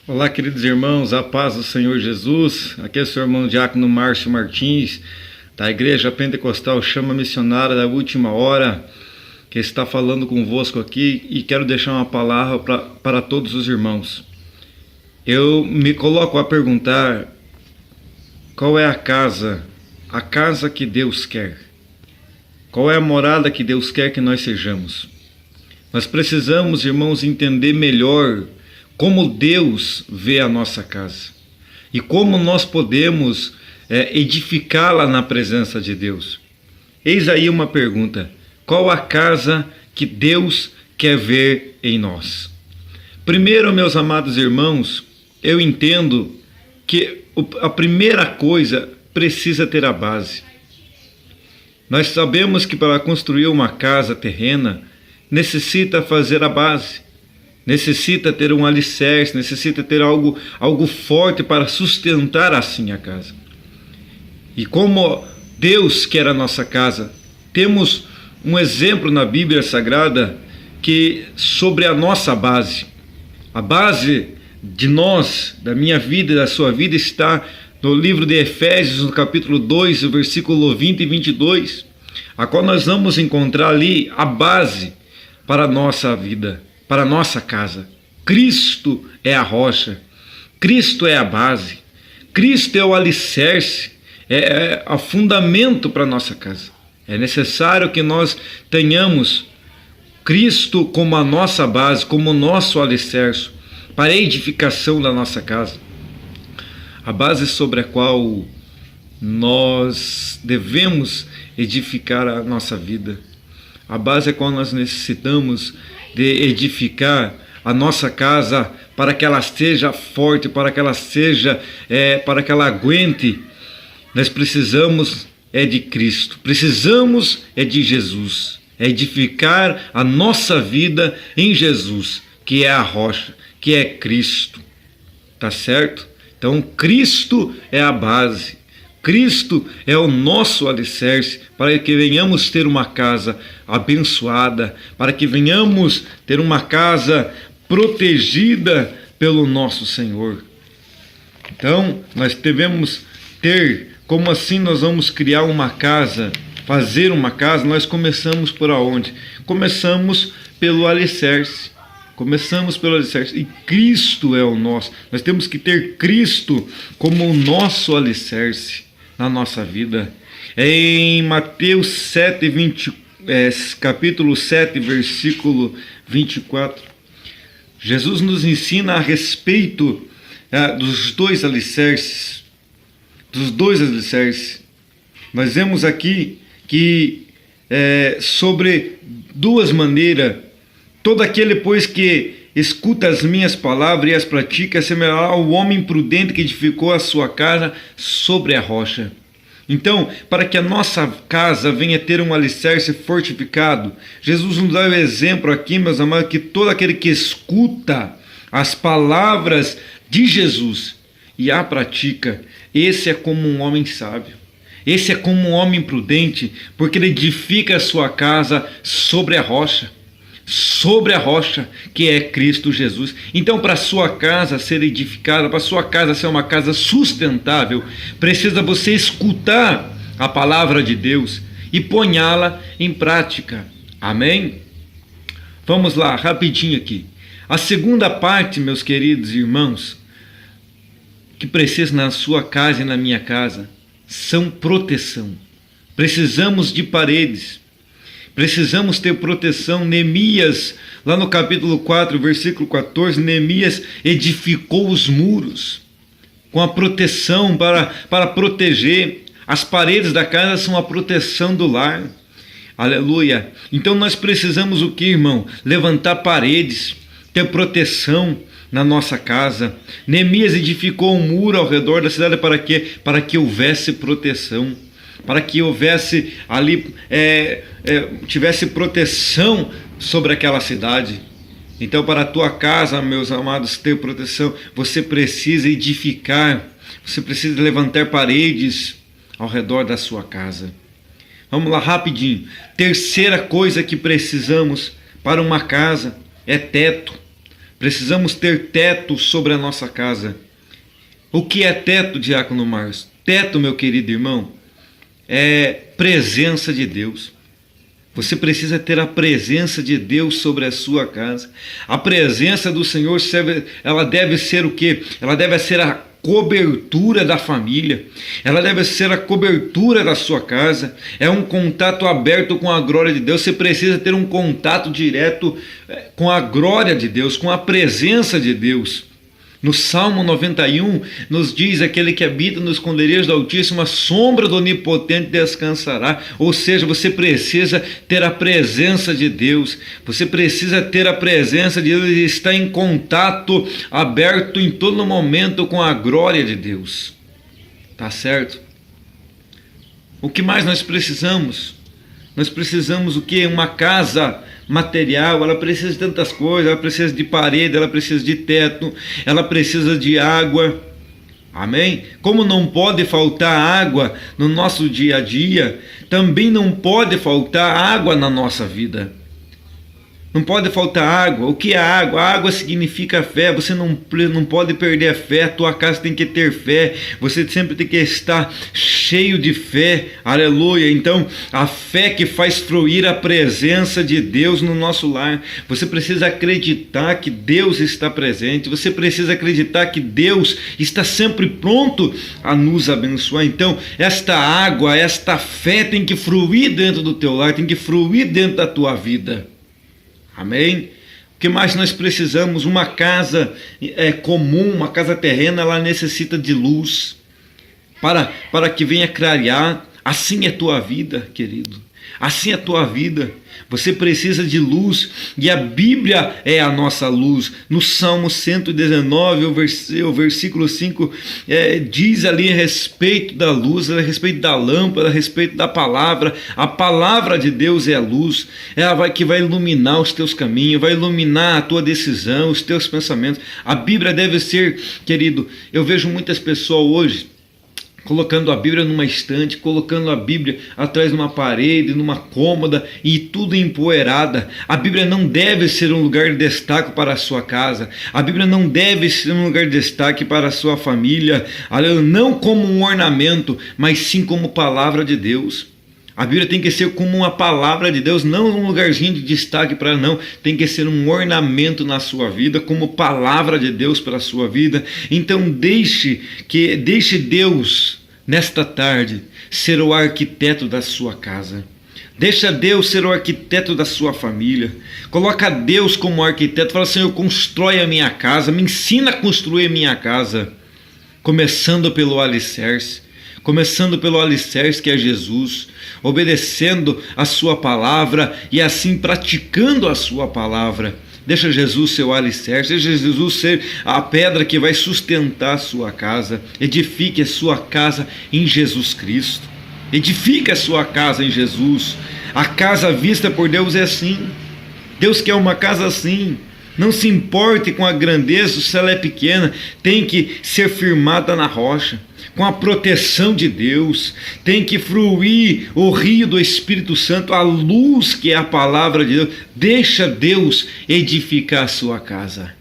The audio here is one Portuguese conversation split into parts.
Olá, queridos irmãos, a paz do Senhor Jesus. Aqui é o seu irmão Diácono Márcio Martins, da Igreja Pentecostal Chama Missionária da Última Hora, que está falando convosco aqui, e quero deixar uma palavra para todos os irmãos. Eu me coloco a perguntar: qual é a casa que Deus quer? Qual é a morada que Deus quer que nós sejamos? Nós precisamos, irmãos, entender melhor como Deus vê a nossa casa e como nós podemos edificá-la na presença de Deus. Eis aí uma pergunta: qual a casa que Deus quer ver em nós? Primeiro, meus amados irmãos, eu entendo que a primeira coisa precisa ter a base. Nós sabemos que para construir uma casa terrena necessita fazer a base. Necessita ter um alicerce, necessita ter algo forte para sustentar assim a casa. E como Deus quer a nossa casa, temos um exemplo na Bíblia Sagrada que sobre a nossa base. A base de nós, da minha vida e da sua vida, está no livro de Efésios, no capítulo 2, o versículo 20 e 22, a qual nós vamos encontrar ali a base para a nossa vida, para a nossa casa. Cristo é a rocha, Cristo é a base, Cristo é o alicerce, é o fundamento para a nossa casa. É necessário que nós tenhamos Cristo como a nossa base, como o nosso alicerce para a edificação da nossa casa. A base sobre a qual nós devemos edificar a nossa vida. A base é qual nós necessitamos de edificar a nossa casa para que ela seja forte, para que ela aguente. Nós precisamos de Cristo, precisamos de Jesus, edificar a nossa vida em Jesus, que é a rocha, que é Cristo, tá certo? Então Cristo é a base, Cristo é o nosso alicerce para que venhamos ter uma casa abençoada, para que venhamos ter uma casa protegida pelo nosso Senhor. Então, nós devemos ter, como assim nós vamos criar uma casa, fazer uma casa? Nós começamos por onde? Começamos pelo alicerce. Começamos pelo alicerce, e Cristo é o nosso. Nós temos que ter Cristo como o nosso alicerce na nossa vida. Em Mateus 7, capítulo 7, versículo 24, Jesus nos ensina a respeito dos dois alicerces. Nós vemos aqui que sobre duas maneiras: todo aquele, pois, que escuta as minhas palavras e as pratica, assemelhará ao homem prudente que edificou a sua casa sobre a rocha. Então, para que a nossa casa venha ter um alicerce fortificado, Jesus nos dá o exemplo aqui, meus amados, que todo aquele que escuta as palavras de Jesus e a pratica, esse é como um homem sábio. Esse é como um homem prudente, porque ele edifica a sua casa sobre a rocha, que é Cristo Jesus. Então, para a sua casa ser edificada, para a sua casa ser uma casa sustentável, precisa você escutar a palavra de Deus e ponhá-la em prática. Amém? Vamos lá, rapidinho aqui. A segunda parte, meus queridos irmãos, que precisa na sua casa e na minha casa, são proteção. Precisamos de paredes. Precisamos ter proteção. Neemias, lá no capítulo 4, versículo 14, Neemias edificou os muros com a proteção para proteger. As paredes da casa são a proteção do lar. Aleluia. Então nós precisamos o que, irmão? Levantar paredes, ter proteção na nossa casa. Neemias edificou um muro ao redor da cidade para quê? Para que houvesse proteção. Para que houvesse ali, tivesse proteção sobre aquela cidade. Então, para a tua casa, meus amados, ter proteção, você precisa edificar, você precisa levantar paredes ao redor da sua casa. Vamos lá, rapidinho. Terceira coisa que precisamos para uma casa é teto. Precisamos ter teto sobre a nossa casa. O que é teto, diácono Márcio? Teto, meu querido irmão, é presença de Deus. Você precisa ter a presença de Deus sobre a sua casa. A presença do Senhor, ela deve ser o quê? Ela deve ser a cobertura da família. Ela deve ser a cobertura da sua casa. É um contato aberto com a glória de Deus. Você precisa ter um contato direto com a glória de Deus, com a presença de Deus. No Salmo 91, nos diz: aquele que habita nos esconderijos do Altíssimo, a sombra do Onipotente descansará. Ou seja, você precisa ter a presença de Deus. Você precisa ter a presença de Deus e estar em contato aberto em todo momento com a glória de Deus. Tá certo? O que mais nós precisamos? Nós precisamos o quê? Uma casa material. Ela precisa de tantas coisas. Ela precisa de parede, ela precisa de teto, ela precisa de água. Amém? Como não pode faltar água no nosso dia a dia, também não pode faltar água na nossa vida. Não pode faltar água. O que é água? A água significa fé. Você não pode perder a fé. A tua casa tem que ter fé. Você sempre tem que estar cheio de fé. Aleluia. Então, a fé que faz fluir a presença de Deus no nosso lar. Você precisa acreditar que Deus está presente. Você precisa acreditar que Deus está sempre pronto a nos abençoar. Então, esta água, esta fé tem que fluir dentro do teu lar, tem que fluir dentro da tua vida. Amém? O que mais nós precisamos? Uma casa comum, uma casa terrena, ela necessita de luz para que venha clarear. Assim é a tua vida, querido. Assim é a tua vida. Você precisa de luz e a Bíblia é a nossa luz. No Salmo 119, o versículo 5, diz ali a respeito da luz, a respeito da lâmpada, a respeito da palavra. A palavra de Deus é a luz. Ela que vai iluminar os teus caminhos, vai iluminar a tua decisão, os teus pensamentos. A Bíblia deve ser, querido, eu vejo muitas pessoas hoje colocando a Bíblia numa estante, colocando a Bíblia atrás de uma parede, numa cômoda e tudo empoeirada. A Bíblia não deve ser um lugar de destaque para a sua casa. A Bíblia não deve ser um lugar de destaque para a sua família, não como um ornamento, mas sim como palavra de Deus. A Bíblia tem que ser como uma palavra de Deus, não um lugarzinho de destaque para não. Tem que ser um ornamento na sua vida, como palavra de Deus para a sua vida. Então deixe Deus, nesta tarde, ser o arquiteto da sua casa. Deixa Deus ser o arquiteto da sua família. Coloca Deus como arquiteto. Fala: Senhor, constrói a minha casa, me ensina a construir a minha casa. Começando pelo alicerce. Começando pelo alicerce que é Jesus, obedecendo a sua palavra e assim praticando a sua palavra. Deixa Jesus ser o alicerce, deixa Jesus ser a pedra que vai sustentar a sua casa. Edifique a sua casa em Jesus Cristo. Edifique a sua casa em Jesus. A casa vista por Deus é assim. Deus quer uma casa assim. Não se importe com a grandeza, se ela é pequena, tem que ser firmada na rocha, com a proteção de Deus. Tem que fluir o rio do Espírito Santo, a luz que é a palavra de Deus. Deixa Deus edificar a sua casa.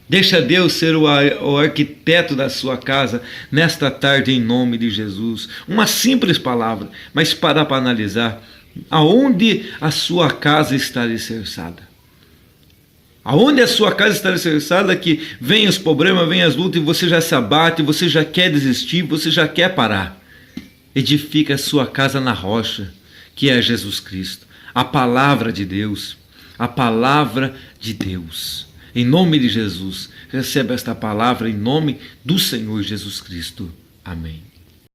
Deixa Deus ser o arquiteto da sua casa nesta tarde, em nome de Jesus. Uma simples palavra, mas para analisar aonde a sua casa está alicerçada. Aonde a sua casa está alicerçada, que vem os problemas, vem as lutas e você já se abate, você já quer desistir, você já quer parar. Edifica a sua casa na rocha, que é Jesus Cristo. A palavra de Deus. A palavra de Deus. Em nome de Jesus, receba esta palavra em nome do Senhor Jesus Cristo. Amém.